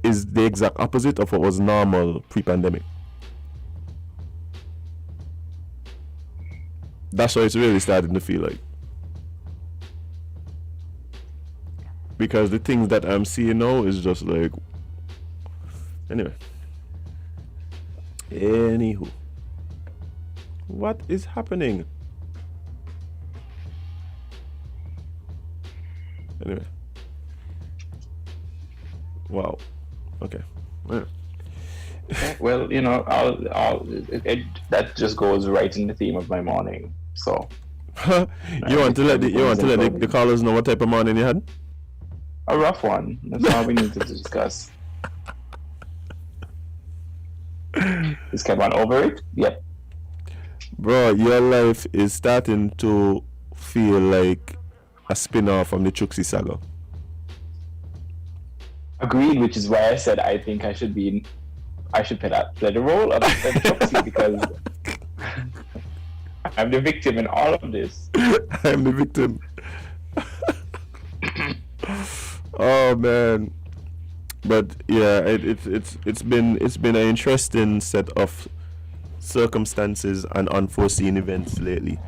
is the exact opposite of what was normal pre-pandemic. That's what it's really starting to feel like. Because the things that I'm seeing now is just like, anyway. Anywho, what is happening? Anyway. Wow. Okay. Yeah. Well, that just goes right in the theme of my morning. So you want to let the callers know what type of morning you had? A rough one. That's all we need to discuss. Is Kevon over it? Yep. Bro, your life is starting to feel like a spin-off from the Chuxi saga. Agreed, which is why I said I think I should play the role of Chuxi because I'm the victim in all of this. I'm the victim. Oh man. But yeah, it's been an interesting set of circumstances and unforeseen events lately.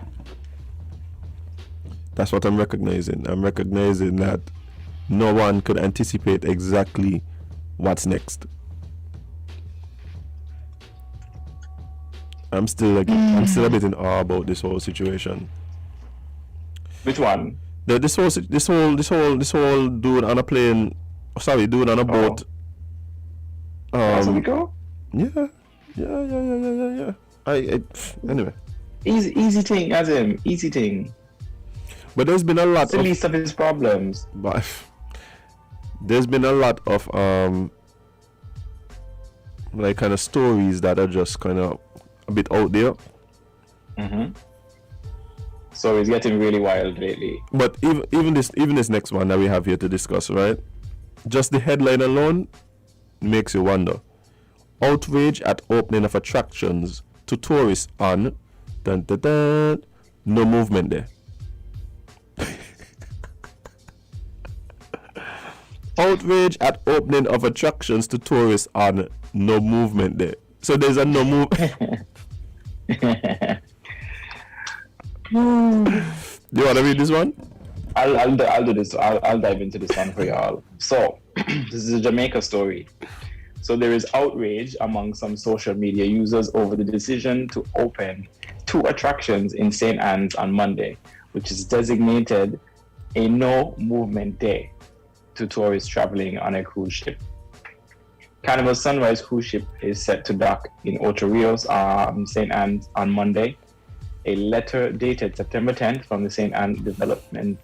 That's what I'm recognizing. I'm recognizing that no one could anticipate exactly what's next. I'm still a bit in awe about this whole situation. Which one? This whole dude on a plane. Sorry, dude on a boat. Puerto Rico? Yeah. Anyway. Easy thing, Azem. Easy thing. But there's been a lot. It's the least of his problems. But there's been a lot of like kind of stories that are just kind of a bit out there. Mm-hmm. So it's getting really wild lately. But even this next one that we have here to discuss, right? Just the headline alone makes you wonder. Outrage at opening of attractions to tourists on no movement there. Outrage at opening of attractions to tourists on no movement there. So there's a no move. Do you want to read this one? I'll do this. I'll dive into this one for y'all. So this is a Jamaica story. So there is outrage among some social media users over the decision to open 2 attractions in St. Anne's on Monday, which is designated a no movement day to tourists traveling on a cruise ship. Carnival Sunrise cruise ship is set to dock in Ocho Rios, St. Anne's on Monday. A letter dated September 10th from the St. Anne Development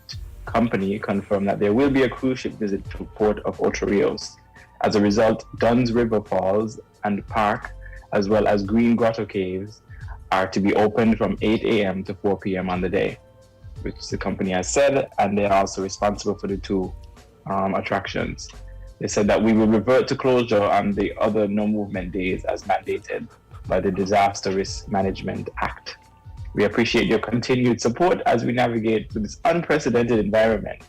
Company confirmed that there will be a cruise ship visit to Port of Ocho Rios. As a result, Dunn's River Falls and Park, as well as Green Grotto Caves, are to be opened from 8 a.m. to 4 p.m. on the day, which the company has said, and they're also responsible for the 2 attractions. They said that we will revert to closure on the other no movement days as mandated by the Disaster Risk Management Act. We appreciate your continued support as we navigate through this unprecedented environment.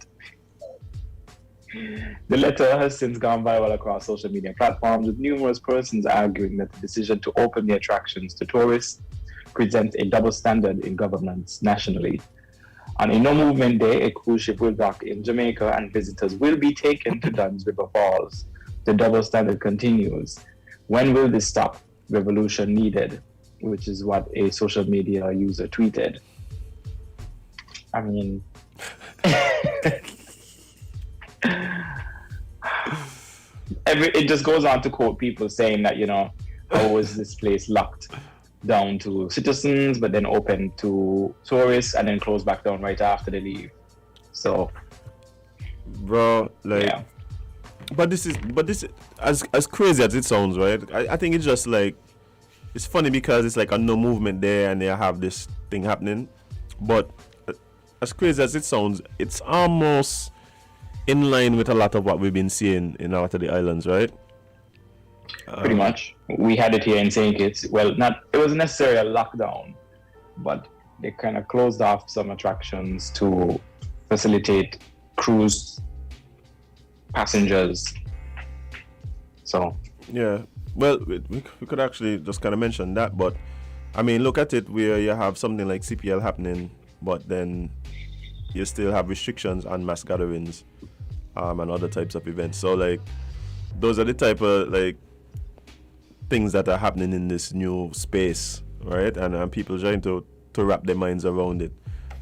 The letter has since gone viral across social media platforms, with numerous persons arguing that the decision to open the attractions to tourists presents a double standard in governance nationally. On a no-movement day, a cruise ship will dock in Jamaica and visitors will be taken to Dunn's River Falls. The double standard continues. When will this stop? Revolution needed, which is what a social media user tweeted. I mean... it just goes on to quote people saying that, how was this place locked down to citizens, but then open to tourists, and then close back down right after they leave. So, bro, like, yeah. But this is as crazy as it sounds, right? I think it's just like, it's funny because it's like a no movement there, and they have this thing happening. But as crazy as it sounds, it's almost in line with a lot of what we've been seeing in a lot of the islands, right? Pretty much. We had it here in St. Kitts. Well, it wasn't necessarily a lockdown, but they kind of closed off some attractions to facilitate cruise passengers So yeah, well, we could actually just kind of mention that, but I mean, look at it where you have something like CPL happening, but then you still have restrictions on mass gatherings, and other types of events. So like, those are the type of like things that are happening in this new space, right? And people trying to wrap their minds around it.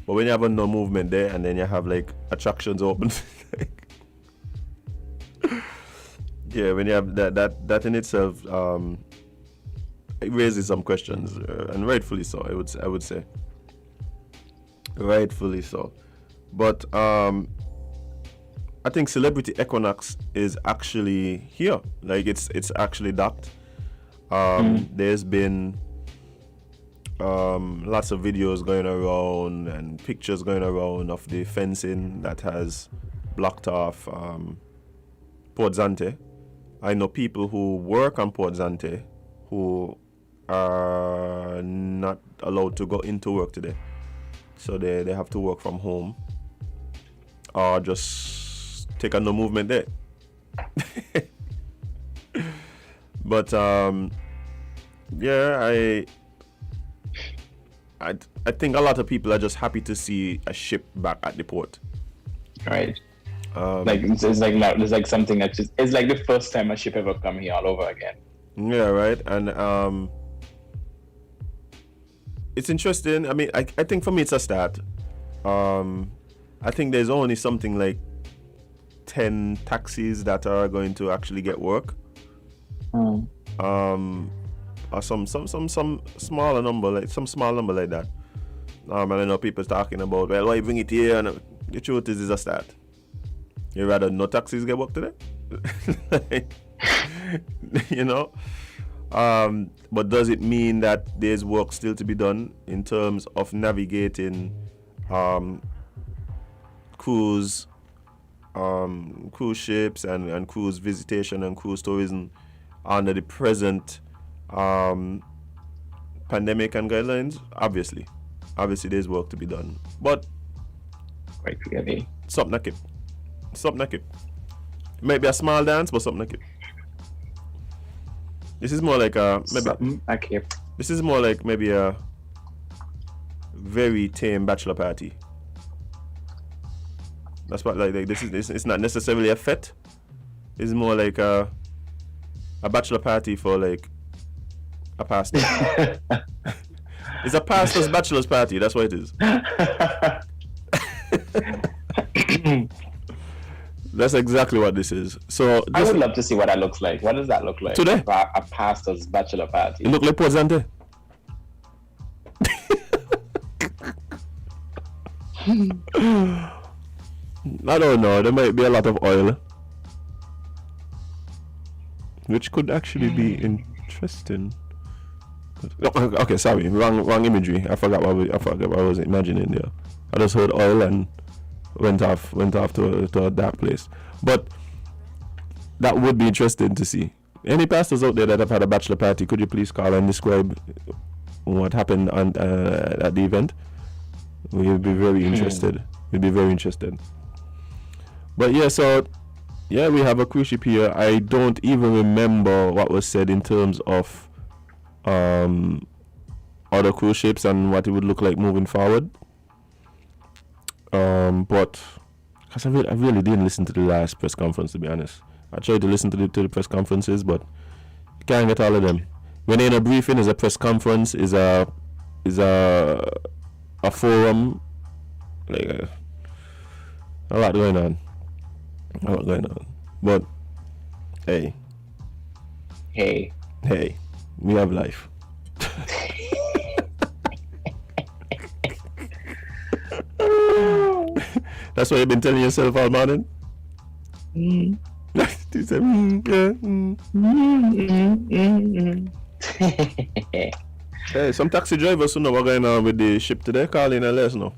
But when you have a no movement there, and then you have like attractions open, like, yeah, when you have that in itself, it raises some questions, and rightfully so. I would say, rightfully so. But I think Celebrity Equinox is actually here. Like it's actually docked. There's been lots of videos going around and pictures going around of the fencing that has blocked off Port Zante. I know people who work on Port Zante who are not allowed to go into work today. So they have to work from home or just take on no movement there. But yeah, I think a lot of people are just happy to see a ship back at the port. Right. Like it's like not, it's like something that just it's like the first time a ship ever come here all over again. Yeah, right. And it's interesting. I mean, I think for me it's a start. I think there's only something like 10 taxis that are going to actually get work. Or some smaller number, like some small number like that. And I know people talking about, well, why bring it here? And the truth is, it's a start. You rather no taxis get work today? Like, you know? But does it mean that there's work still to be done in terms of navigating cruise ships and cruise visitation and cruise tourism under the present pandemic and guidelines? Obviously there's work to be done, but quite clearly something like it. Maybe a small dance, but something like it. This is more like this is more like maybe a very tame bachelor party. That's what like this is. It's not necessarily a fete. It's more like a bachelor party for like a pastor. It's a pastor's bachelor's party. That's what it is. That's exactly what this is. So I would love to see what that looks like. What does that look like today? A pastor's bachelor party. It look like Port Zante. I don't know. There might be a lot of oil, which could actually be interesting. But, okay, sorry, wrong imagery. I forgot what I was imagining there. I just heard oil and went off to a dark place. But that would be interesting to see. Any pastors out there that have had a bachelor party, could you please call and describe what happened at the event? We'd be very interested. We'd be very interested. But yeah, so yeah, we have a cruise ship here. I don't even remember what was said in terms of other cruise ships and what it would look like moving forward. But because I really didn't listen to the last press conference, to be honest. I tried to listen to the press conferences, but you can't get all of them. When they're in a briefing, is a press conference, is a forum, like a lot going on. But hey, we have life. That's what you've been telling yourself all morning? You said, Hey, some taxi drivers who know what's going on with the ship today, call in and let us know.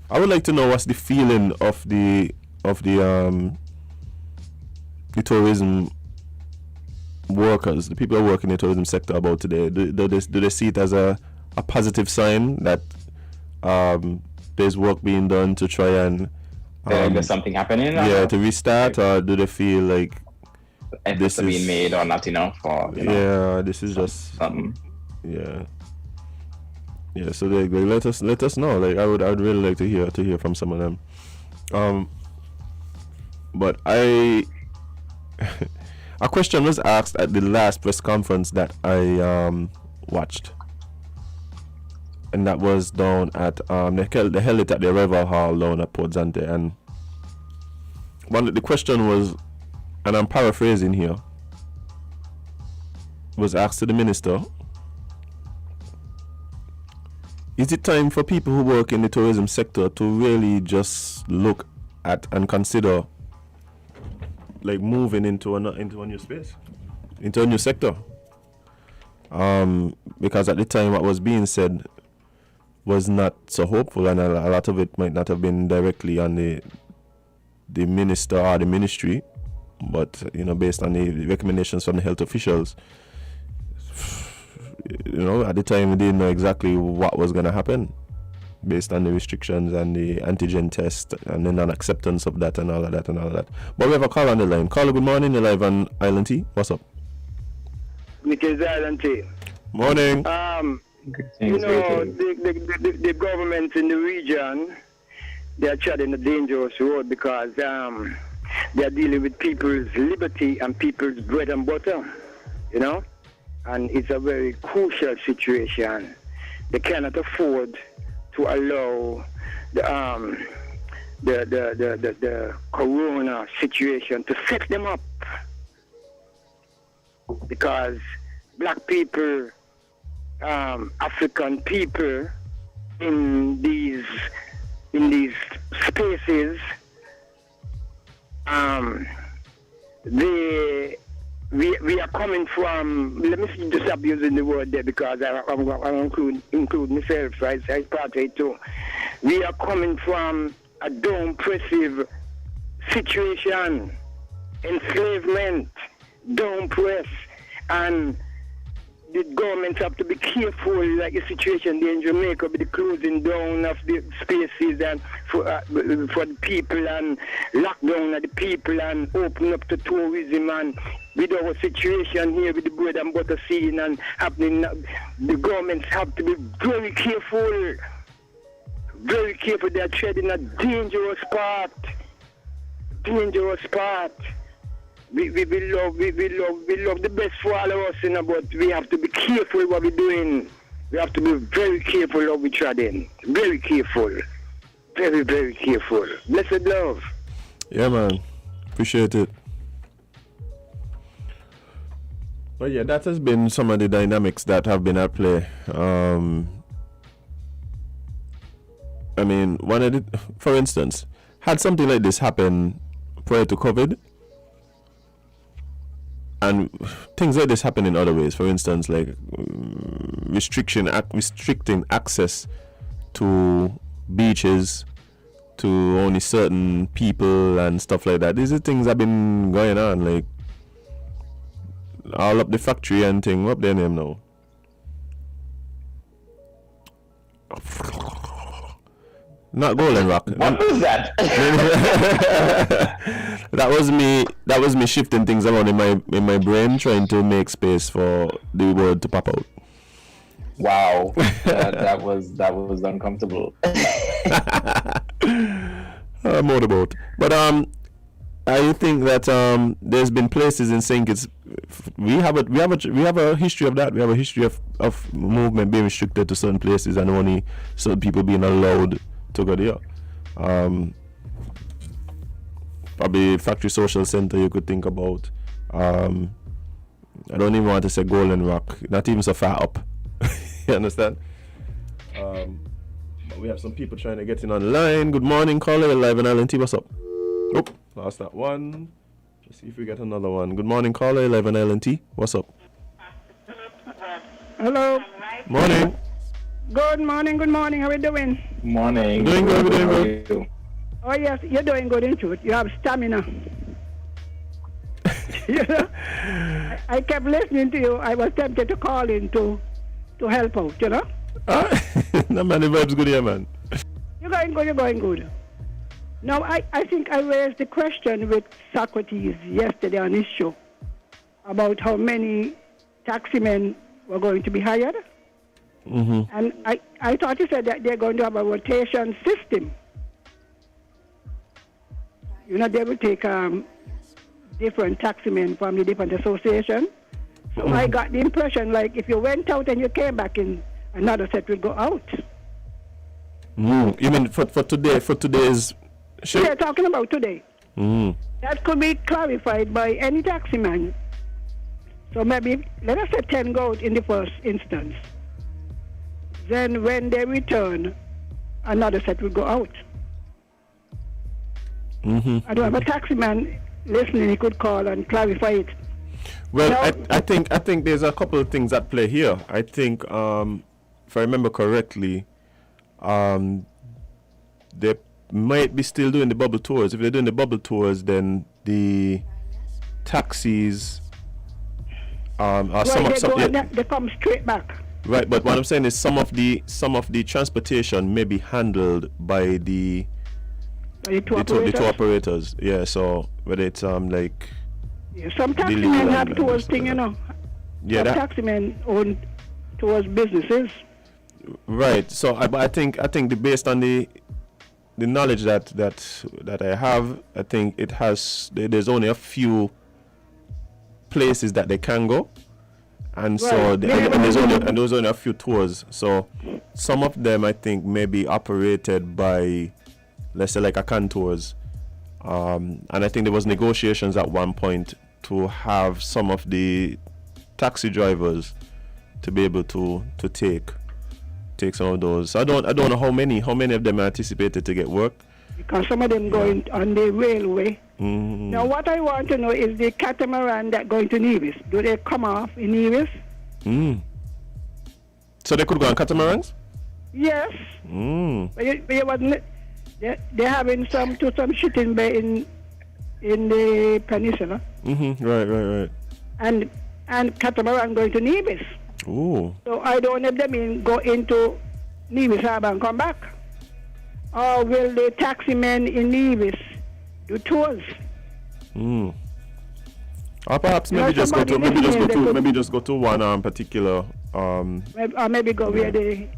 I would like to know what's the feeling of the tourism workers, the people who work in the tourism sector about today. Do they see it as a positive sign that there's work being done to try and there's something happening? Yeah, to restart, or do they feel like efforts are being made or not enough, or this is just something. Yeah. So they let us know. Like I would really like to hear from some of them. But a question was asked at the last press conference that I watched, and that was down at they held it at the Rival Hall down at Port Zante, and the question was, and I'm paraphrasing here, was asked to the minister: is it time for people who work in the tourism sector to really just look at and consider like moving into a new space, into a new sector? Because at the time what was being said was not so hopeful, and a lot of it might not have been directly on the minister or the ministry, but based on the recommendations from the health officials. At the time we didn't know exactly what was going to happen based on the restrictions and the antigen test and the non-acceptance of that and all of that. But we have a call on the line. Caller, good morning. You're live on Island T. What's up? Because Island T. Morning. The government in the region, they are treading a dangerous road because they are dealing with people's liberty and people's bread and butter, and it's a very crucial situation. They cannot afford to allow the corona situation to set them up, because black people, African people in these spaces, we are coming from, let me just stop using the word there because I'm include myself, right? I part it too. We are coming from a down-pressive situation, enslavement, down-press, and the governments have to be careful, like the situation there in Jamaica with the closing down of the spaces and for the people, and lockdown of the people, and open up to tourism, and with our situation here with the bread and butter scene and happening, the governments have to be very careful. Very careful. They are treading a dangerous path. Dangerous path. We love the best for all of us, but we have to be careful what we're doing. We have to be very careful how we treading. Very careful. Very, very careful. Blessed love. Yeah, man. Appreciate it. But yeah, that has been some of the dynamics that have been at play. I mean, for instance, had something like this happen prior to COVID, and things like this happen in other ways. For instance, like restricting access to beaches to only certain people and stuff like that. These are things that have been going on, like all up the factory and thing. What their name now? Not Golden Rock. What was that? That was me shifting things around in my brain, trying to make space for the word to pop out. Wow, that was uncomfortable. Motorboat. But I think that there's been places in St Kitts. We have a history of that. We have a history of movement being restricted to certain places and only certain people being allowed to go there. Probably Factory Social Center you could think about. I don't even want to say Golden Rock, not even so far up. You understand? But we have some people trying to get in online. Good morning, caller. You're live on LNT. What's up? Oh, lost that one. Let's see if we get another one. Good morning, caller. You're live on LNT. What's up? Hello. Morning. Good morning. How are you doing? Morning. Doing good. How are you? Oh yes, you're doing good in truth. You have stamina. I kept listening to you. I was tempted to call in to help out, No man, the vibe's good here, man. You're going good. Now, I think I raised the question with Socrates yesterday on his show. about how many taximen were going to be hired. Mm-hmm. And I thought he said that they're going to have a rotation system. You know, they will take different taximen from the different associations. So I got the impression like if you went out and you came back in, another set will go out. You mean for today? For today's shift? They're talking about today. Mm. That could be clarified by any taximan. So maybe, let us say 10 go out in the first instance. Then when they return, another set will go out. Mm-hmm. I don't have a taximan listening, he could call and clarify it. Well, No. I think there's a couple of things at play here. I think, if I remember correctly, they might be still doing the bubble tours. If they're doing the bubble tours, then the taxis are They come straight back. right. But what I'm saying is some of the transportation may be handled by the Tour tour operators. Yeah. So whether it's like Yeah, some Delivery taximen have and tours stuff thing, like you know. yeah, Some that, taximen own tours businesses. right. So I think based on the knowledge that I have, I think there's only a few places that they can go, and so Right. and there's only a few tours. So some of them I think may be operated by, let's say, like Akan Tours, and I think there was negotiations at one point to have some of the taxi drivers to be able to take some of those. So I don't know how many of them are anticipated to get work. Because some of them going on the railway. Mm. Now what I want to know is the catamaran that going to Nevis. Do they come off in Nevis? Mm. So they could go on catamarans? Yes. Mm. But you wasn't, they're having some shooting bay in the peninsula. Mm-hmm. Right. And catamaran going to Nevis. Ooh. So I don't know if they mean go into Nevis Harbour and come back. Or will the taximen in Nevis do tours? Mm. Or perhaps You know, maybe just go to one particular Or maybe go where they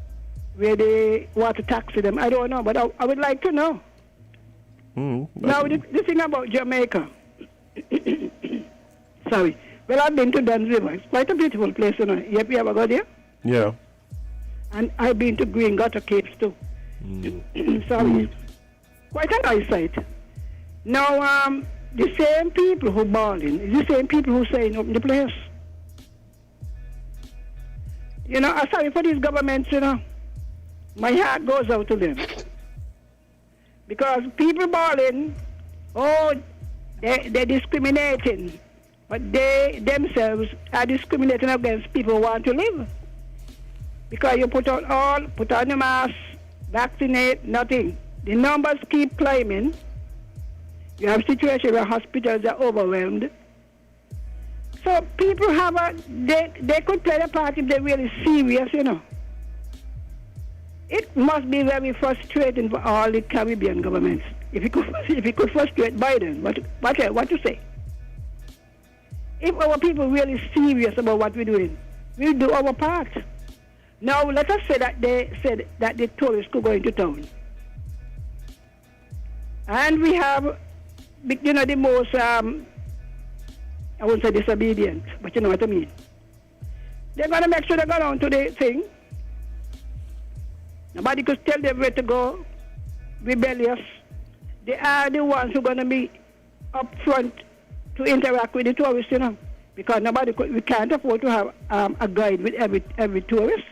want to taxi them. I don't know, but I would like to know. Now the thing about Jamaica. Sorry. Well, I've been to Dunn's River. It's quite a beautiful place, you know. You ever go there? Yeah. And I've been to Green Gutter Capes too. Sorry. Quite a nice sight. Now, the same people who balling is the same people who saying open the place. You know, I'm sorry for these governments, you know. My heart goes out to them. Because people balling, they're discriminating. But they themselves are discriminating against people who want to live. Because you put on the mask, vaccinate, nothing. The numbers keep climbing. You have situations where hospitals are overwhelmed. So people they could play the part if they're really serious, you know. It must be very frustrating for all the Caribbean governments. If it could frustrate Biden, what to say? If our people really serious about what we're doing, we'll do our part. Now, let us say that they said that the tourists could go into town. And we have, you know, the most, I won't say disobedient, but you know what I mean. They're going to make sure they go down to the thing. Nobody could tell them where to go. Rebellious. They are the ones who are going to be up front to interact with the tourists, you know, because we can't afford to have a guide with every tourist.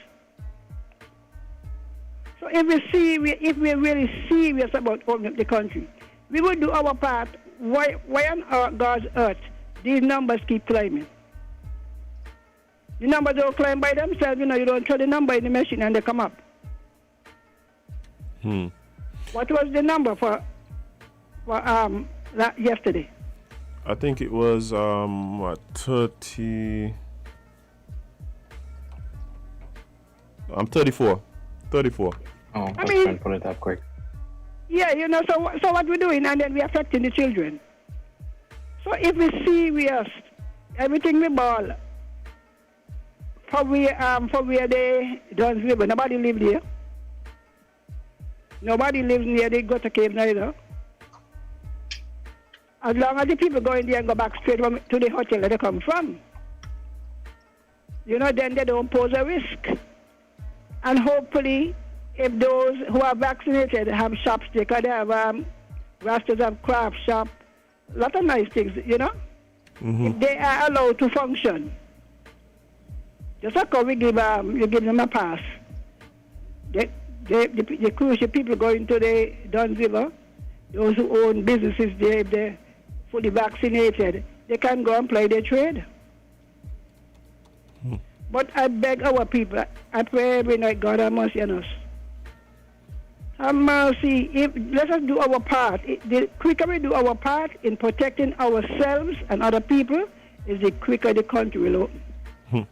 So if we're really serious about opening up the country, we will do our part. Why on God's earth these numbers keep climbing? The numbers don't climb by themselves, you know. You don't throw the number in the machine and they come up. What was the number for yesterday? I think it was 30. I'm 34. Oh, I was trying to pull it up quick. Yeah, you know, so what we're doing, and then we're affecting the children. So if we're serious everything we ball. For where they don't live, but nobody live there. Nobody lives near the gutter cave neither. As long as the people go in there and go back straight to the hotel that they come from, then they don't pose a risk. And hopefully, if those who are vaccinated have shops, they could have rasters have craft shop, a lot of nice things, Mm-hmm. If they are allowed to function. Just like how you give them a pass. The cruise ship people going to the Duns River, those who own businesses there, if they're fully vaccinated, they can go and play their trade. But I beg our people, I pray every night, God have mercy on us. Have mercy. Let us do our part. The quicker we do our part in protecting ourselves and other people, is the quicker the country will open.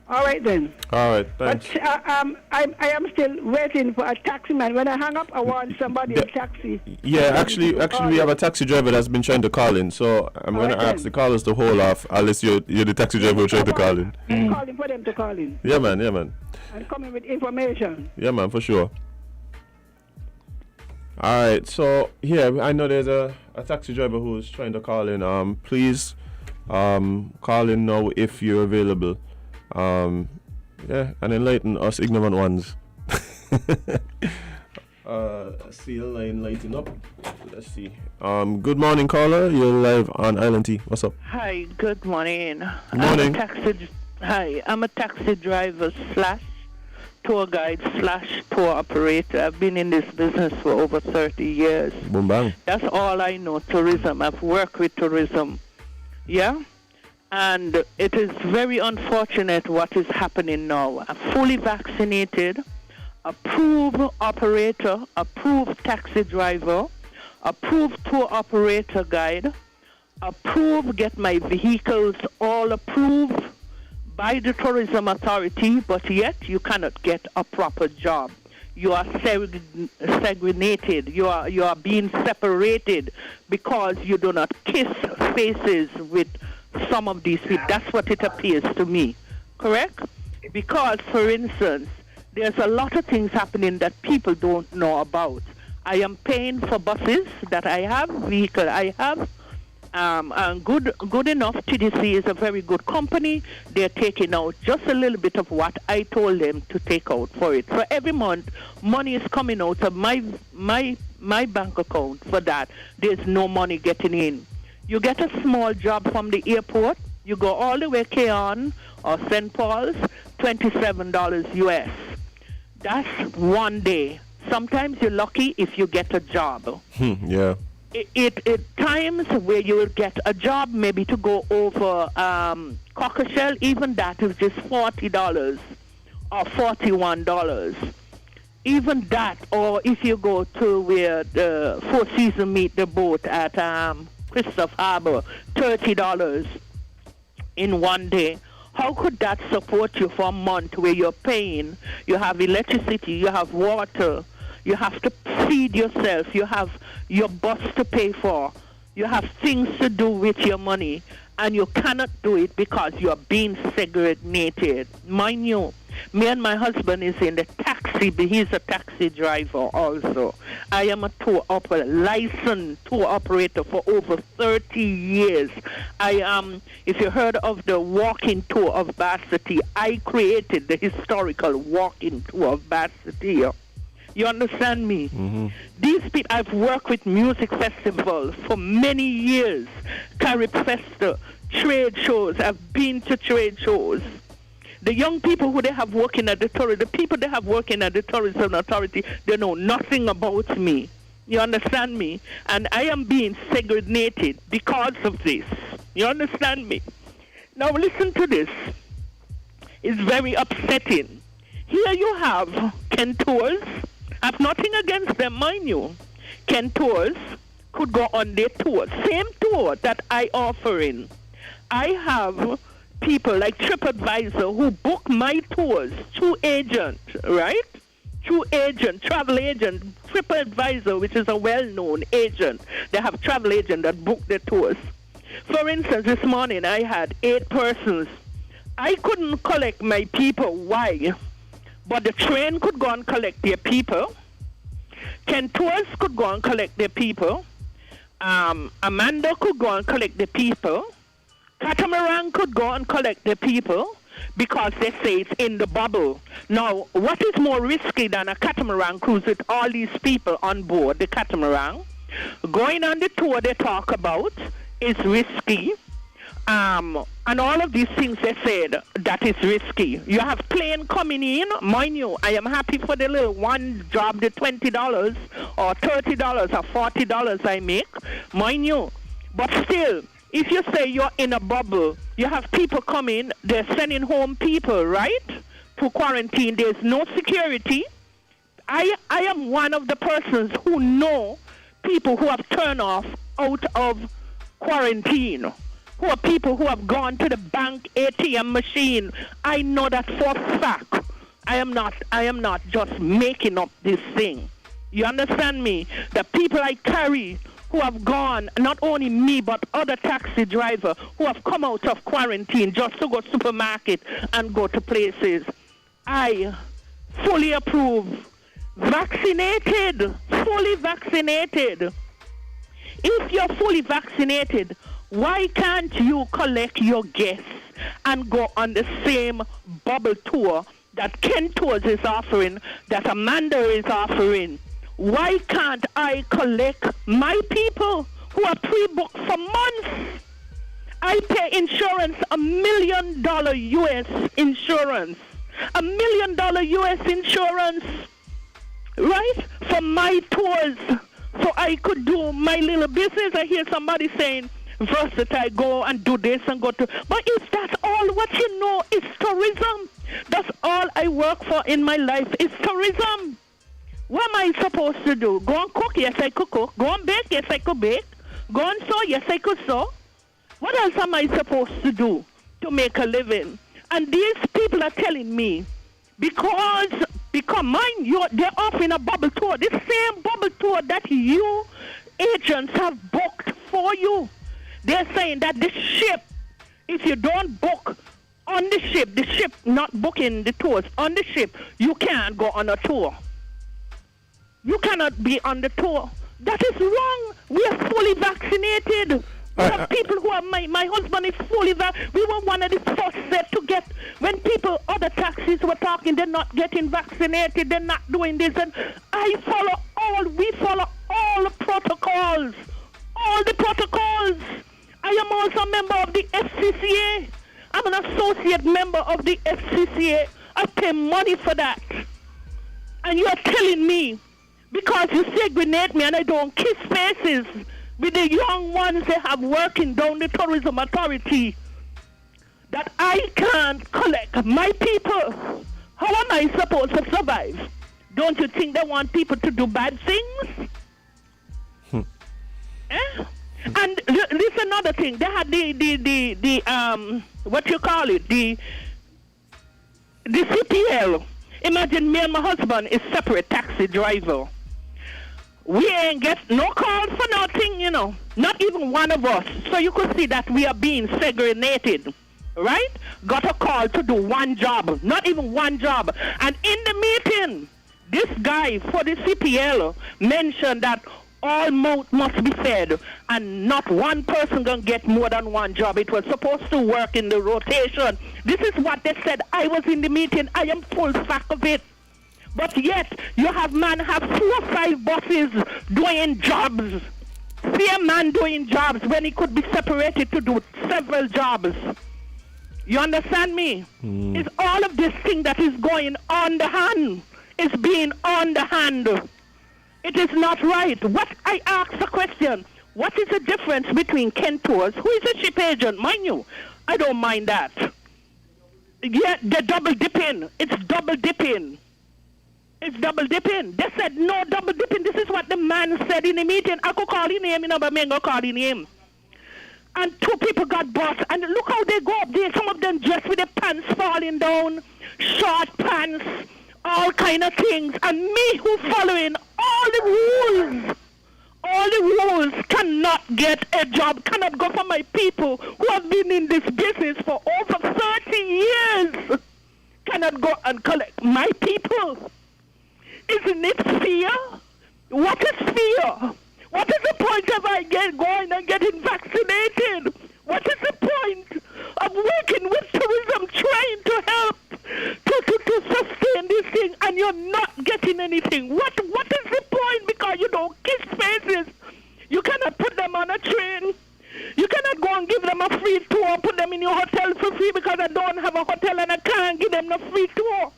All right then. All right, thanks. But I am still waiting for a taxi man. When I hang up, I want somebody in taxi. Yeah, actually, we have a taxi driver that's been trying to call in, so I'm going to ask the callers to hold off unless you're the taxi driver who tried to call in. I'm calling for them to call in. Yeah, man. And come in with information. Yeah, man, for sure. All right, so I know there's a taxi driver who's trying to call in. Please call in now if you're available. And enlighten us ignorant ones. See the line lighting up. Let's see. Good morning, caller. You're live on Island T. What's up? Hi, good morning. Good morning. I'm a taxi driver / tour guide / tour operator. I've been in this business for over 30 years. Boom bang. That's all I know, tourism. I've worked with tourism. Yeah? And it is very unfortunate what is happening now. A fully vaccinated, approved operator, approved taxi driver, approved tour operator guide, approved, get my vehicles all approved by the tourism authority, but yet you cannot get a proper job. You are segregated. You are being separated because you do not kiss faces with some of these people. That's what it appears to me. Correct? Because, for instance, there's a lot of things happening that people don't know about. I am paying for buses that I have, vehicle I have, and good enough. TDC is a very good company. They're taking out just a little bit of what I told them to take out for it. So every month, money is coming out of my bank account for that. There's no money getting in. You get a small job from the airport. You go all the way Kevon or St. Paul's, $27 US. That's one day. Sometimes you're lucky if you get a job. Yeah. It times where you will get a job maybe to go over Cockershell, even that is just $40 or $41. Even that, or if you go to where the Four Seasons meet the boat at Christopher Harbor, $30 in one day. How could that support you for a month where you're paying? You have electricity, you have water, you have to feed yourself, you have your bus to pay for, you have things to do with your money, and you cannot do it because you're being segregated. Mind you, me and my husband is in the taxi, but he's a taxi driver also. I am a tour operator, licensed tour operator for over 30 years. I am, if you heard of the walking tour of Bassett, I created the historical walking tour of Bassett. You understand me? Mm-hmm. These people, I've worked with music festivals for many years, Carib Festa, trade shows. I've been to trade shows. The young people who they have working at the people they have working at the tourism authority, they know nothing about me. You understand me? And I am being segregated because of this. You understand me? Now listen to this. It's very upsetting. Here you have Ken Tours. I have nothing against them, mind you. Ken Tours could go on their tour. Same tour that I offering. I have people like TripAdvisor who book my tours through agent, right? Through agent, travel agent, TripAdvisor, which is a well-known agent. They have travel agent that book their tours. For instance, this morning I had 8 persons. I couldn't collect my people. Why? But the train could go and collect their people. Tours could go and collect their people. Amanda could go and collect the people. Catamaran could go and collect the people because they say it's in the bubble. Now, what is more risky than a catamaran cruise with all these people on board the catamaran? Going on the tour they talk about is risky. And all of these things they said that is risky. You have plane coming in, mind you, I am happy for the little one job, the $20 or $30 or $40 I make, mind you. But still, if you say you're in a bubble, you have people coming, they're sending home people, right? To quarantine, there's no security. I am one of the persons who know people who have turned off out of quarantine. Who are people who have gone to the bank ATM machine. I know that for a fact. I am not just making up this thing. You understand me? The people I carry who have gone, not only me, but other taxi driver who have come out of quarantine just to go to supermarket and go to places. I fully approve. Vaccinated. Fully vaccinated. If you're fully vaccinated, why can't you collect your guests and go on the same bubble tour that Ken Tours is offering, that Amanda is offering? Why can't I collect my people who are pre-booked for months? I pay insurance, $1 million U.S. insurance. $1 million U.S. insurance, right? For my tours, so I could do my little business. I hear somebody saying, Versatile, go and do this and go to... But if that's all what you know is tourism, that's all I work for in my life is tourism. What am I supposed to do? Go and cook? Yes, I could cook. Go and bake? Yes, I could bake. Go and sew? Yes, I could sew. What else am I supposed to do to make a living? And these people are telling me, because mind you, they're offering a bubble tour, the same bubble tour that you agents have booked for you. They're saying that the ship, if you don't book on the ship not booking the tours on the ship, you can't go on a tour. You cannot be on the tour. That is wrong. We are fully vaccinated. We have people who are, my husband is fully vaccinated. We were one of the first set to get, when people, other taxis were talking, they're not getting vaccinated, they're not doing this. And we follow all the protocols. All the protocols. I am also a member of the FCCA. I'm an associate member of the FCCA. I pay money for that. And you are telling me, because you segregate me and I don't kiss faces with the young ones they have working down the tourism authority, that I can't collect my people. How am I supposed to survive? Don't you think they want people to do bad things? Eh? And this another thing. They had the what you call it, the CPL. Imagine me and my husband is separate taxi driver. We ain't get no call for nothing, you know. Not even one of us. So you could see that we are being segregated, right? Got a call to do one job, not even one job. And in the meeting, this guy for the CPL mentioned that all mouth must be fed and not one person gonna get more than one job. It was supposed to work in the rotation. This is what they said. I was in the meeting. I am full stack of it. But yet, you have 4 or 5 bosses doing jobs. See a man doing jobs when he could be separated to do several jobs. You understand me? It's all of this thing that is going on the hand. It's being on the hand. It is not right. What I asked the question, what is the difference between Ken Tours, who is a ship agent, mind you? I don't mind that. Yeah, they're double dipping. It's double dipping. It's double dipping. They said no double dipping. This is what the man said in the meeting. I could call his name, but me go call his name. And 2 people got bust. And look how they go up there. Some of them dressed with their pants falling down, short pants, all kind of things. And me who following all the rules. all the rules, cannot get a job, cannot go for my people who have been in this business for over 30 years, cannot go and collect my people. Isn't it fear? What is fear? What is the point of I going and getting vaccinated? What is the point of working with tourism, trying to help to sustain this thing, and you're not getting anything? What is the point? Because you don't kiss faces. You cannot put them on a train. You cannot go and give them a free tour, put them in your hotel for free because I don't have a hotel and I can't give them a free tour.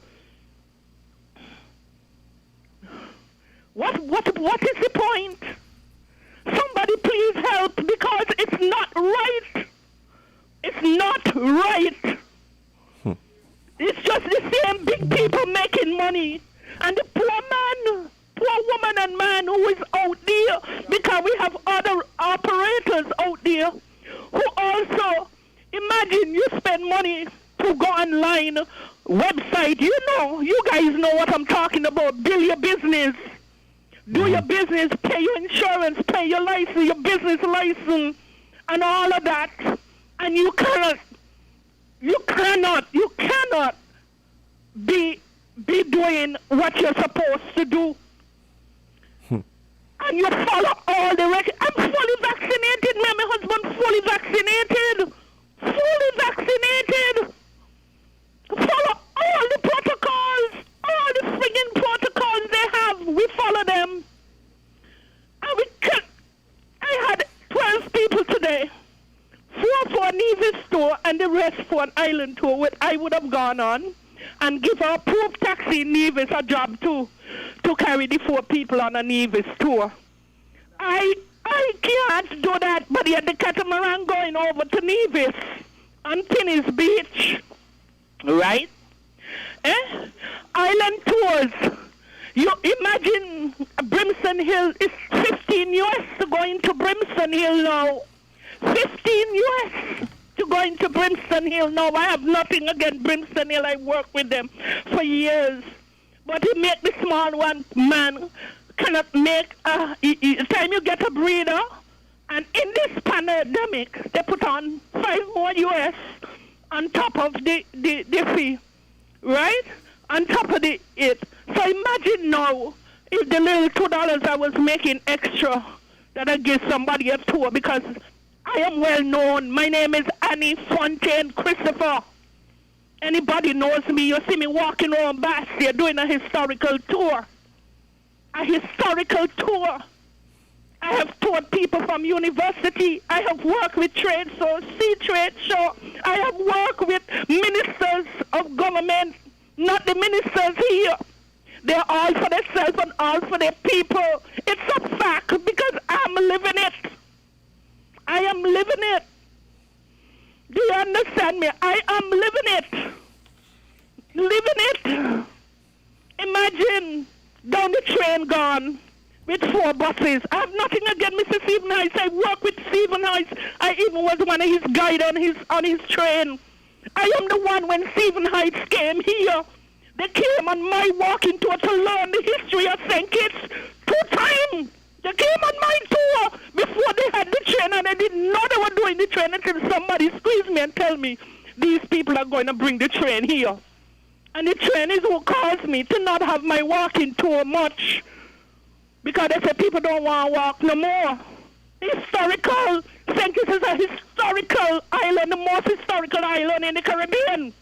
What is the point? Somebody please help, because it's not right. It's not right. It's just the same big people making money. And the poor man, poor woman and man who is out there, because we have other operators out there who also, imagine you spend money to go online, website, you guys know what I'm talking about, build your business. Do your business, pay your insurance, pay your license, your business license, and all of that. And you cannot be doing what you're supposed to do. And you follow all the records. I'm fully vaccinated, me and my husband fully vaccinated. Fully vaccinated. Follow all the protocols, all the friggin' protocols they have. We follow them. And I had 12 people today. 4 for a Nevis tour and the rest for an island tour, which I would have gone on and give a approved taxi in Nevis a job too, to carry the 4 people on a Nevis tour. I can't do that, but yet the catamaran going over to Nevis on Pinny's Beach, right? Island tours. You imagine Brimson Hill is 15 US to go into Brimson Hill now. 15 US to go into Brimson Hill now. I have nothing against Brimson Hill. I work with them for years. But you make the small one, man, cannot make, time you get a breeder, and in this pandemic, they put on 5 more US on top of the fee, right? On top of it. So imagine now, if the little $2 I was making extra, that I give somebody a tour, because I am well known. My name is Annie Fontaine Christopher. Anybody knows me, you see me walking around Bastia doing a historical tour. A historical tour. I have toured people from university. I have worked with trade shows, sea trade show. I have worked with ministers of government, not the ministers here. They're all for themselves and all for their people. It's a fact, because I'm living it. I am living it. Do you understand me? I am living it. Living it. Imagine down the train gone with 4 buses. I have nothing against Mr. Stephen Heights. I work with Stephen Heights. I even was one of his guide on his train. I am the one when Stephen Heights came here. They came on my walking tour to learn the history of St Kitts 2 times. They came on my tour before they had the train, and I didn't know they were doing the train until somebody squeezed me and tell me, these people are going to bring the train here. And the train is what caused me to not have my walking tour much, because they said people don't want to walk no more. Historical, St. Kitts is a historical island, the most historical island in the Caribbean.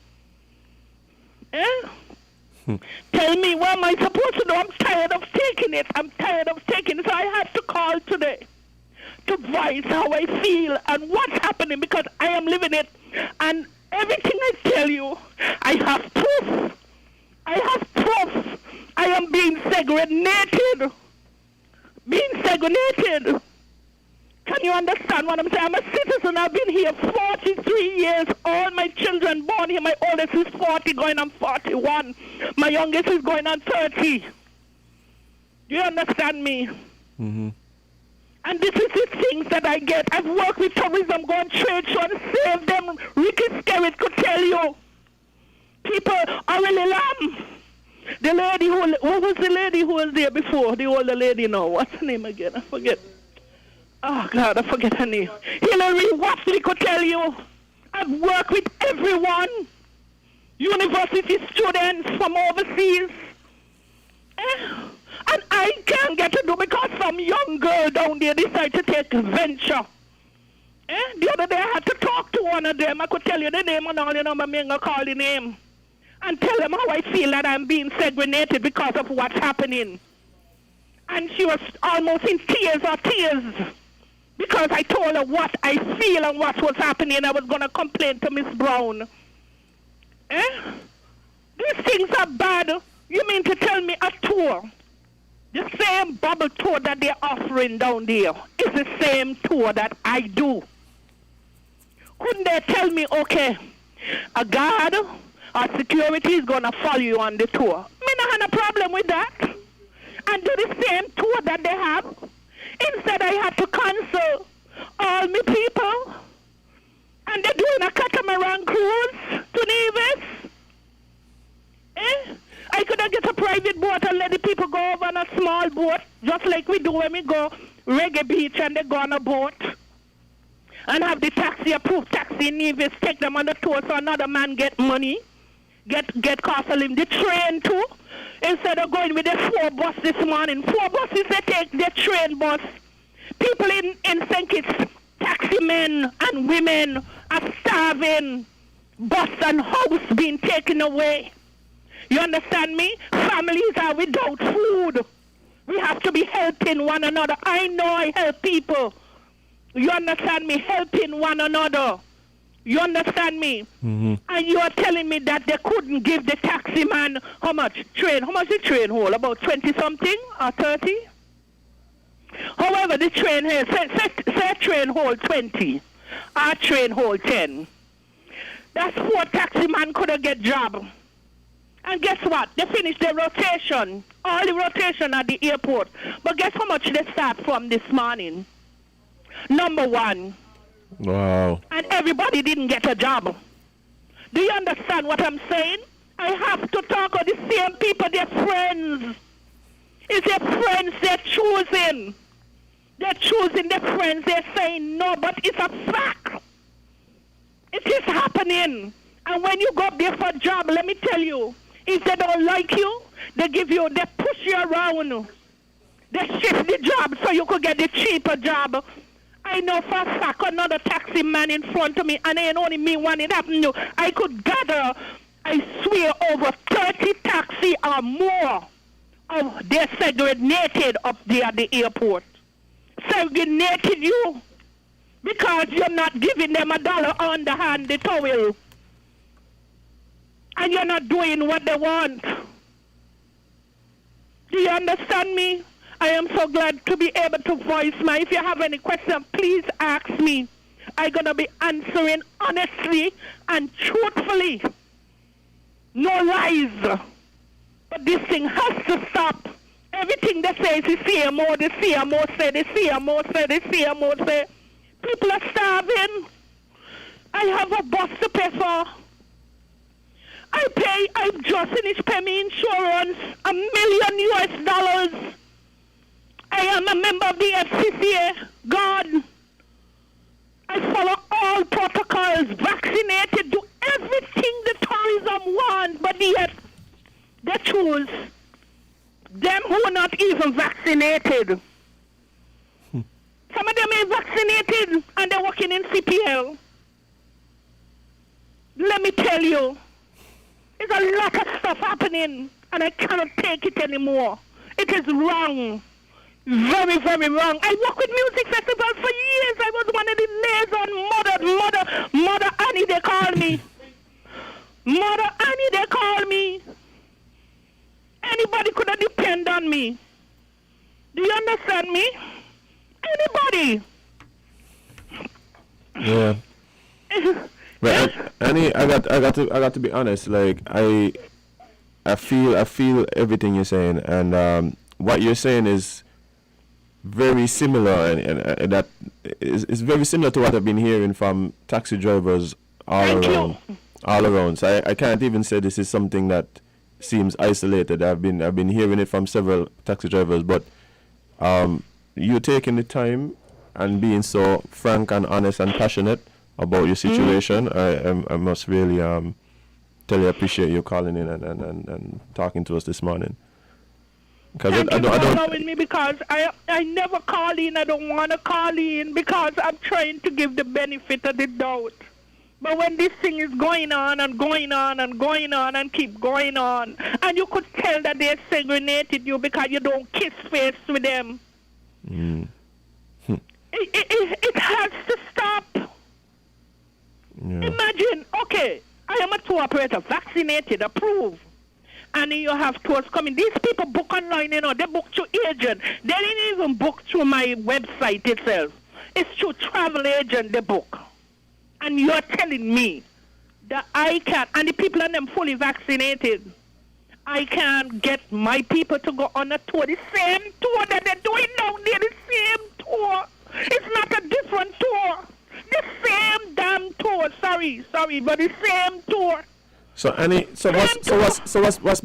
Tell me, what am I supposed to do? I'm tired of taking it. I'm tired of taking it. So I had to call today to voice how I feel and what's happening, because I am living it. And everything I tell you, I have proof. I have proof. I am being segregated. Being segregated. Can you understand what I'm saying? I'm a citizen. I've been here 43 years. All my children born here. My oldest is 40, going on 41. My youngest is going on 30. Do you understand me? Mm-hmm. And this is the things that I get. I've worked with tourism, going trade show and save them. Ricky Skerritt could tell you. People are really lamb. The lady what was the lady who was there before? The older lady now. What's her name again? I forget. Oh, God, I forget her name. Hillary Watley could tell you. I've worked with everyone. University students from overseas. And I can't get to do because some young girl down there decided to take a venture. The other day I had to talk to one of them. I could tell you the name and all, but I'm going to call the name. And tell them how I feel that I'm being segregated because of what's happening. And she was almost in tears. Because I told her what I feel and what was happening. I was going to complain to Miss Brown. These things are bad. You mean to tell me a tour, the same bubble tour that they're offering down there, is the same tour that I do? Couldn't they tell me, okay, a guard or security is going to follow you on the tour? Me not have a problem with that. And do the same tour that they have. Instead, I had to cancel all my people. And they're doing a catamaran cruise to Nevis. I could have get a private boat and let the people go over on a small boat, just like we do when we go Reggae Beach and they go on a boat. And have the taxi, approved taxi in Nevis, take them on the tour so another man get money, get cost of living. The train too. Instead of going with the 4 bus this morning, 4 buses they take the train bus. People in St Kitts, taxi men and women are starving. Bus and house being taken away. You understand me? Families are without food. We have to be helping one another. I know I help people. You understand me? Helping one another. You understand me? Mm-hmm. And you are telling me that they couldn't give the taxi man how much train? How much the train hold? About 20 something or 30? However, the train here, say train hold 20. Our train hold 10. That's 4 taxi man could have get job. And guess what? They finished their rotation. All the rotation at the airport. But guess how much they start from this morning? Number 1. Wow. And everybody didn't get a job. Do you understand what I'm saying? I have to talk to the same people, their friends. It's their friends they're choosing. They're choosing their friends. They're saying no, but it's a fact. It is happening. And when you go up there for a job, let me tell you, if they don't like you, they push you around. They shift the job so you could get the cheaper job. I know for a fact another taxi man in front of me, and it ain't only me one it happened to. I could gather, I swear, over 30 taxi or more. Oh, they're segregated up there at the airport. Segregated you because you're not giving them $1 on the hand, the towel. And you're not doing what they want. Do you understand me? I am so glad to be able to voice my. If you have any questions, please ask me. I'm going to be answering honestly and truthfully. No lies. But this thing has to stop. Everything they say is the CMO, the CMO say, the CMO say, the CMO say. People are starving. I have a bus to pay for. I just finished paying me insurance, $1 million US. I am a member of the FCCA. God, I follow all protocols, vaccinated, do everything the tourism wants, but yet they choose them who are not even vaccinated. Some of them ain't vaccinated and they're working in CPL. Let me tell you, there's a lot of stuff happening and I cannot take it anymore. It is wrong. Very, very wrong. I work with music festivals for years. I was one of the liaison. Mother Annie, they call me. Mother Annie, they call me. Anybody could have depend on me. Do you understand me? Anybody. Yeah. But Annie, I got to be honest. Like I feel everything you're saying, and what you're saying is very similar, and that is very similar to what I've been hearing from taxi drivers all around. So I can't even say this is something that seems isolated. I've been hearing it from several taxi drivers, but you taking the time and being so frank and honest and passionate about your situation. I must really tell you I appreciate you calling in and talking to us this morning. Thank you for allowing me, because I never call in. I don't want to call in because I'm trying to give the benefit of the doubt. But when this thing is going on and going on and going on and keep going on, and you could tell that they segregated you because you don't kiss face with them. It has to stop. Imagine, okay, I am a tour operator, vaccinated, approved. And you have tours coming. These people book online, you know, they book through agent. They didn't even book through my website itself. It's through travel agent they book. And you're telling me that I can't, and the people and them fully vaccinated, I can't get my people to go on a tour, the same tour that they're doing now, they're the same tour. It's not a different tour. The same damn tour. Sorry, but the same tour. So Annie, what's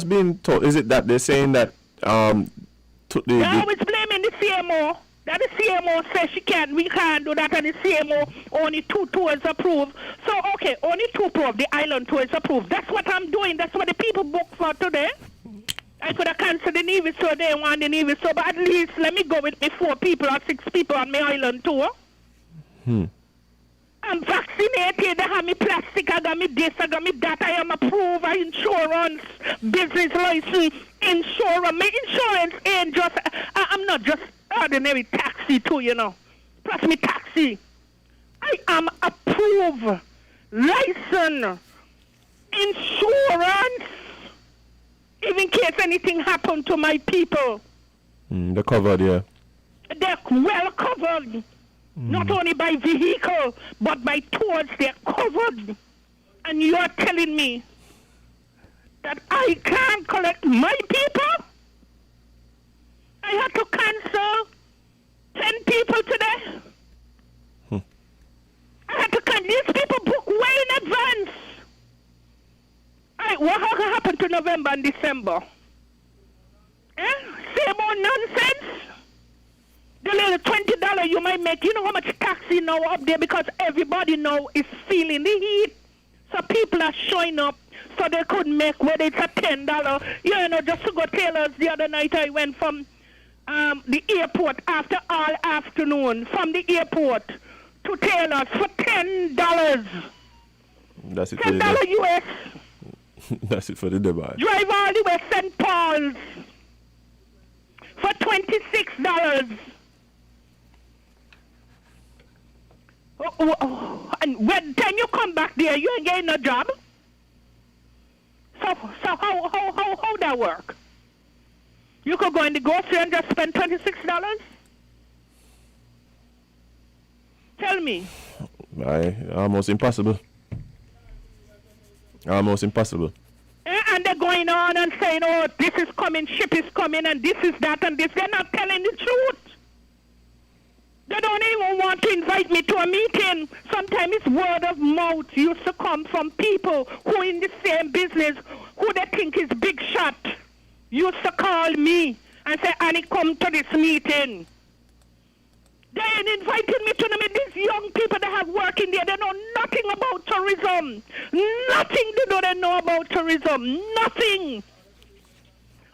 being told? Is it that they're saying that it's blaming the CMO. That the CMO says we can't do that, and the CMO only 2 tours approved. So okay, only 2 approved. The island tour is approved. That's what I'm doing. That's what the people booked for today. I could have canceled the Nevis tour. They want the Nevis tour, but at least let me go with me 4 people or 6 people on my island tour. I'm vaccinated. I have me plastic. I got me this. I got me that. I am approved. I insurance, business license, insurance. My insurance ain't just. I'm not just ordinary taxi too, you know. Plus me taxi. I am approved, license, insurance. Even in case anything happened to my people. They're covered, yeah. They're well covered. Not only by vehicle, but by tours, they're covered. And you're telling me that I can't collect my people? I had to cancel 10 people today. I had to cancel. These people book way in advance. What happened to November and December? Same old nonsense? The little $20 you might make, you know how much taxi now up there, because everybody now is feeling the heat. So people are showing up so they could make, whether it's a $10. You know, just to go Taylor's the other night, I went from the airport after all afternoon, from the airport to Taylor's for $10. That's it $10 for the US. That's it for the Dubai. Drive all the way St. Paul's for $26. And when you come back there, you ain't getting a job. So how that work? You could go in the grocery and just spend $26? Tell me. Almost impossible. Almost impossible. And they're going on and saying, oh, this is coming, ship is coming, and this is that, and this. They're not telling the truth. They don't even want to invite me to a meeting. Sometimes it's word of mouth used to come from people who in the same business, who they think is big shot, used to call me and say, Annie, come to this meeting. They ain't invited me to the meeting. These young people that have work in there, they know nothing about tourism. Nothing they know about tourism. Nothing.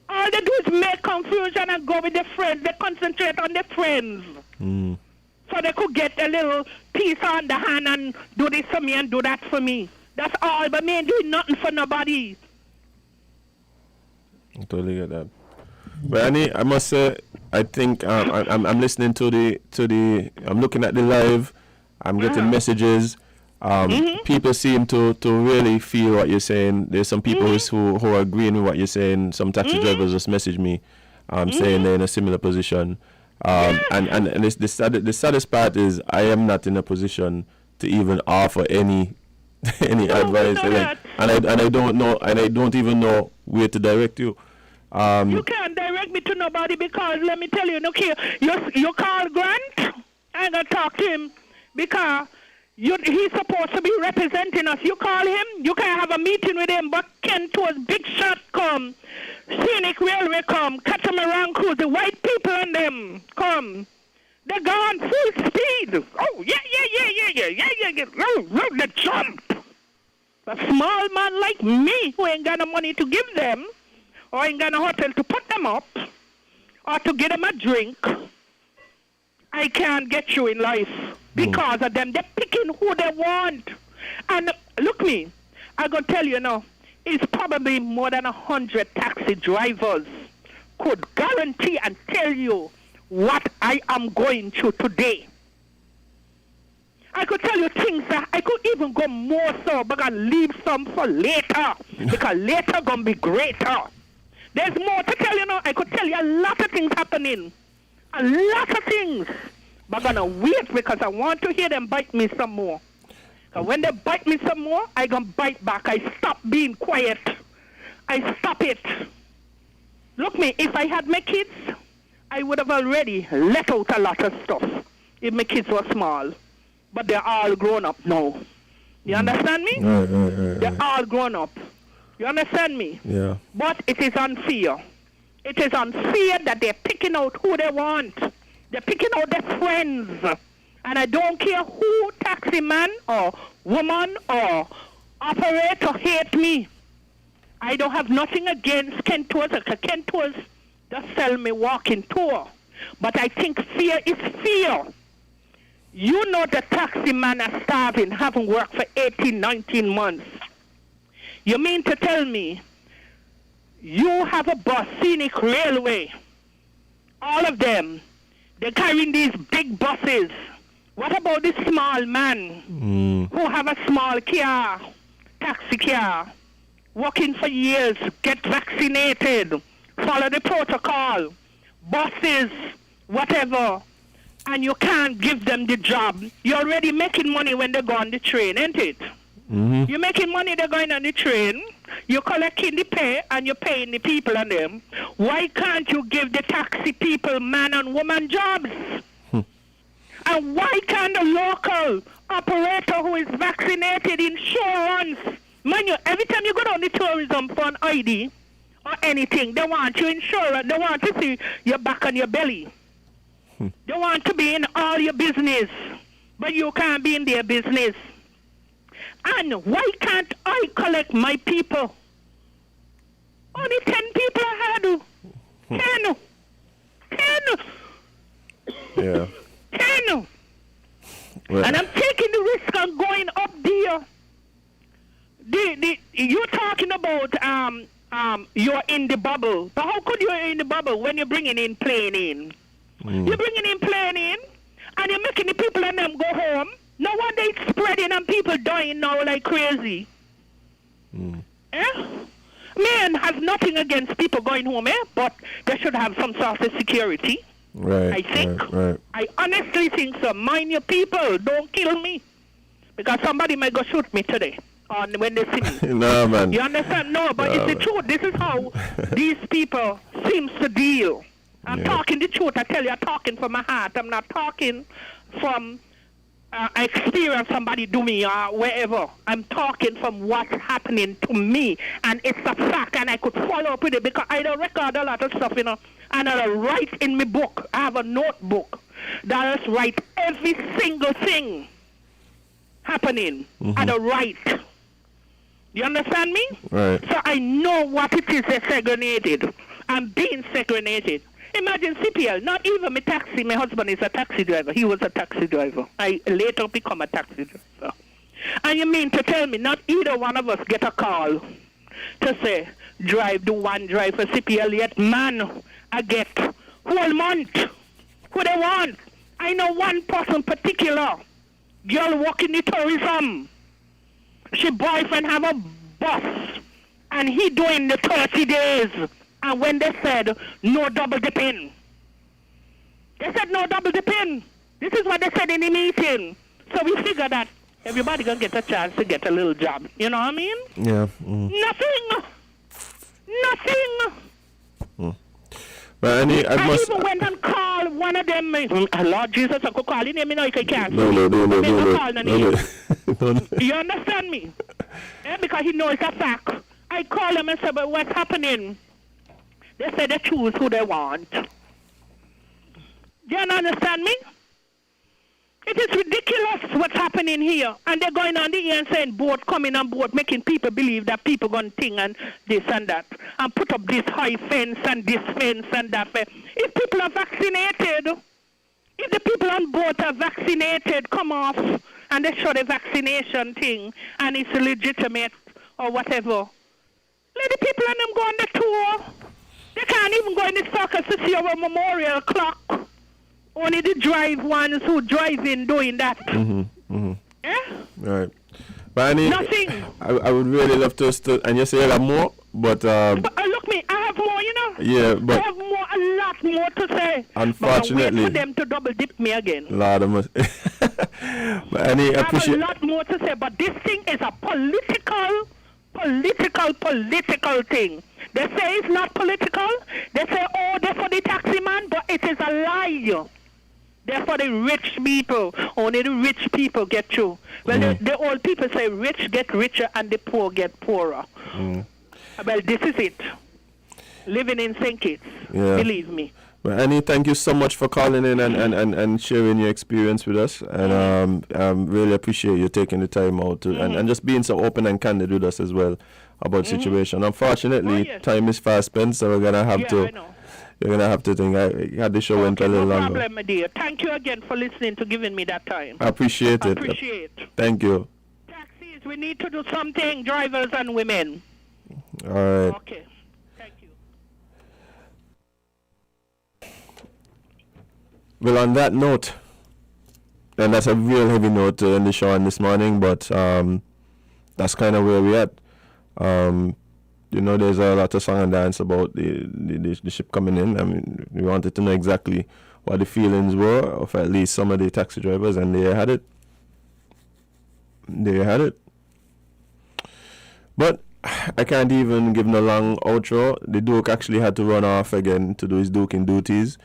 All they do is make confusion and go with their friends. They concentrate on their friends. So they could get a little piece on the hand and do this for me and do that for me. That's all. But me ain't doing nothing for nobody. I totally get that. But Annie, I must say, I think I'm listening to the I'm looking at the live. I'm getting messages. People seem to really feel what you're saying. There's some people who are agreeing with what you're saying. Some taxi drivers just message me, saying they're in a similar position. And it's the saddest part is I am not in a position to even offer any advice, and I don't know, and I don't even know where to direct you. You can't direct me to nobody, because let me tell you, look here, you call Grant, I'm gonna talk to him, because he's supposed to be representing us. You call him, you can have a meeting with him, but Kento's big shot come, Scenic Railway come, Catamaran Cruise, the white people and them come. They're gone full speed. Oh, yeah. They jump. A small man like me who ain't got no money to give them, or ain't got no hotel to put them up, or to get them a drink, I can't get you in life because of them. They're picking who they want. And look me, I'm going to tell you now, it's probably more than 100 taxi drivers could guarantee and tell you what I am going through today. I could tell you things that I could even go more so, but I'll leave some for later, because later gonna be greater. There's more to tell you now. I could tell you a lot of things happening, a lot of things, but I'm gonna wait because I want to hear them bite me some more. Because when they bite me some more, I gonna bite back. I stop being quiet. I stop it. Look me, if I had my kids, I would have already let out a lot of stuff if my kids were small. But they're all grown up now. You understand me? Right. They're all grown up. You understand me? Yeah. But it is unfair. It is unfair that they're picking out who they want. They're picking out their friends. And I don't care who, taxi man or woman or operator, hate me. I don't have nothing against Ken Tours, because Ken Tours does sell me walking tour. But I think fear is fear. You know the taxi man are starving, haven't worked for 18, 19 months. You mean to tell me you have a bus, Scenic Railway, all of them, they're carrying these big buses. What about this small man who have a small car, taxi car, working for years, get vaccinated, follow the protocol, buses, whatever, and you can't give them the job? You're already making money when they go on the train, ain't it? Mm-hmm. You're making money, they're going on the train, you're collecting the pay, and you're paying the people on them. Why can't you give the taxi people man and woman jobs? And why can't the local operator who is vaccinated insurance? Man, you, every time you go down the tourism for an ID or anything, they want you insurance. They want to see your back and your belly. They want to be in all your business, but you can't be in their business. And why can't I collect my people? Only 10 people I had. 10. Yeah. 10. Well, And I'm taking the risk of going up there. You're talking about you're in the bubble. But how could you're in the bubble when you're bringing in plane in? You're bringing in plane in, and you're making the people and them go home. No wonder it's spreading and people dying now like crazy. Man has nothing against people going home, but they should have some sort of security. right. I think. Right. I honestly think so. Mind your people. Don't kill me. Because somebody might go shoot me today when they see me. Nah, man. You understand? No, but it's the truth. This is how these people seems to deal. I'm talking the truth. I tell you, I'm talking from my heart. I'm not talking from experience somebody do me or wherever. I'm talking from what's happening to me. And it's a fact, and I could follow up with it because I don't record a lot of stuff, and I write in my book. I have a notebook that I write every single thing happening. And I write. You understand me? Right. So I know what it is that's segregated. I'm being segregated. Imagine CPL, not even my taxi. My husband is a taxi driver. He was a taxi driver. I later become a taxi driver. And you mean to tell me not either one of us get a call to say, do one drive for CPL yet? Man, I get whole month. Who they want? I know one person particular. Girl working the tourism. She boyfriend have a bus. And he doing the 30 days. And when they said, no double dipping. They said no double dipping. This is what they said in the meeting. So we figure that everybody going to get a chance to get a little job. You know what I mean? Yeah. Nothing. But I even went and called one of them. Lord Jesus, I could call him. You know, I can't. No. You understand me? Because he knows a fact. I call him and say, but what's happening? They say they choose who they want. Do you understand me? It is ridiculous what's happening here. And they're going on the air and saying boat coming on board, making people believe that people going to think and this and that. And put up this high fence and this fence and that fence. If people are vaccinated, if the people on board are vaccinated, come off and they show the vaccination thing and it's legitimate or whatever. Let the people and them go on the tour. They can't even go in the circus to see our memorial clock. Only the drive ones who drive in doing that. Yeah? Right. But I mean, nothing. I would really love to still, and you say you have more, but look me, I have more, you know. Yeah, but I have more, a lot more to say. Unfortunately, but I wait for them to double dip me again. Lord, but I have a lot more to say, but this thing is a political thing. They say it's not political. They say, oh, they're for the taxi man, but it is a lie. They're for the rich people. Only the rich people get through. Well, the old people say rich get richer and the poor get poorer. Well, this is it. Living in St. Kitts, believe me. Well, Annie, thank you so much for calling in and sharing your experience with us. And really appreciate you taking the time out to, and just being so open and candid with us as well about the situation. Unfortunately, time is fast spent, so we're going to have to... You're going to have to think. I had the show went a little longer. No problem, my dear. Thank you again for listening, to giving me that time. I appreciate it. Thank you. Taxis, we need to do something, drivers and women. All right. Okay. Thank you. Well, on that note, and that's a real heavy note to end the show on this morning, but that's kind of where we're at. You know, there's a lot of song and dance about the ship coming in. I mean, we wanted to know exactly what the feelings were of at least some of the taxi drivers, and they had it. They had it. But I can't even give no long outro. The Duke actually had to run off again to do his Duking duties,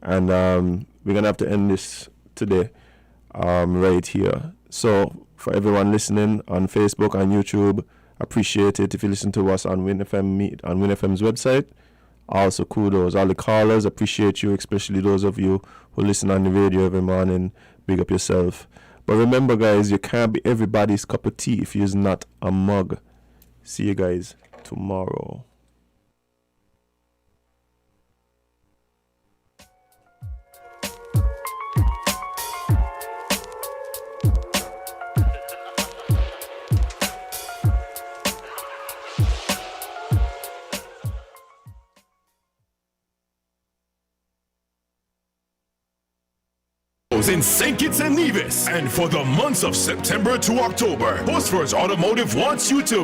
and we're gonna have to end this today, right here. So for everyone listening on Facebook, on YouTube, appreciate it if you listen to us on WINN FM, on WINN FM's website. Also, kudos. All the callers, appreciate you, especially those of you who listen on the radio every morning. Big up yourself. But remember, guys, you can't be everybody's cup of tea if you're not a mug. See you guys tomorrow. In St Kitts and Nevis, and for the months of September to October, Bosphorus Automotive wants you to